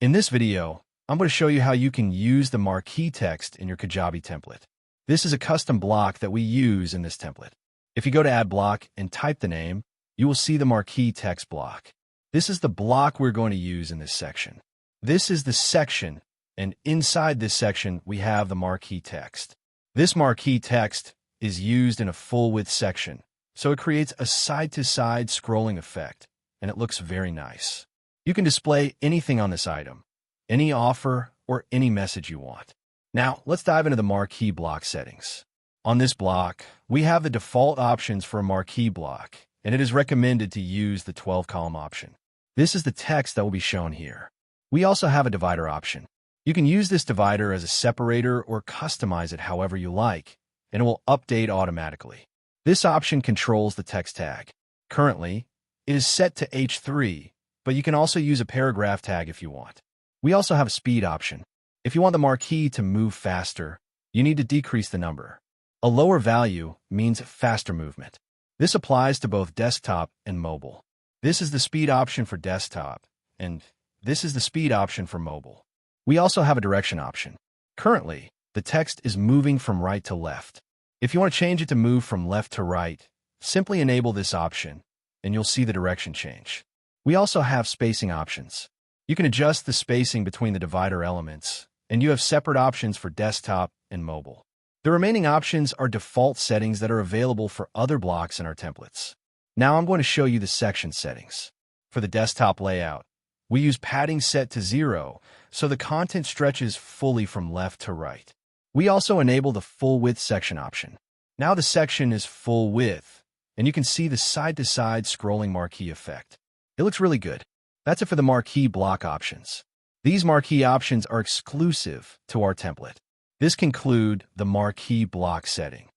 In this video, I'm going to show you how you can use the marquee text in your Kajabi template. This is a custom block that we use in this template. If you go to Add Block and type the name, you will see the marquee text block. This is the block we're going to use in this section. This is the section, and inside this section, we have the marquee text. This marquee text is used in a full-width section, so it creates a side-to-side scrolling effect, and it looks very nice. You can display anything on this item, any offer, or any message you want. Now, let's dive into the marquee block settings. On this block, we have the default options for a marquee block, and it is recommended to use the 12-column option. This is the text that will be shown here. We also have a divider option. You can use this divider as a separator or customize it however you like, and it will update automatically. This option controls the text tag. Currently, it is set to H3, but you can also use a paragraph tag if you want. We also have a speed option. If you want the marquee to move faster, you need to decrease the number. A lower value means faster movement. This applies to both desktop and mobile. This is the speed option for desktop, and this is the speed option for mobile. We also have a direction option. Currently, the text is moving from right to left. If you want to change it to move from left to right, simply enable this option, and you'll see the direction change. We also have spacing options. You can adjust the spacing between the divider elements, and you have separate options for desktop and mobile. The remaining options are default settings that are available for other blocks in our templates. Now I'm going to show you the section settings. For the desktop layout, we use padding set to 0, so the content stretches fully from left to right. We also enable the full width section option. Now the section is full width, and you can see the side-to-side scrolling marquee effect. It looks really good. That's it for the marquee block options. These marquee options are exclusive to our template. This concludes the marquee block setting.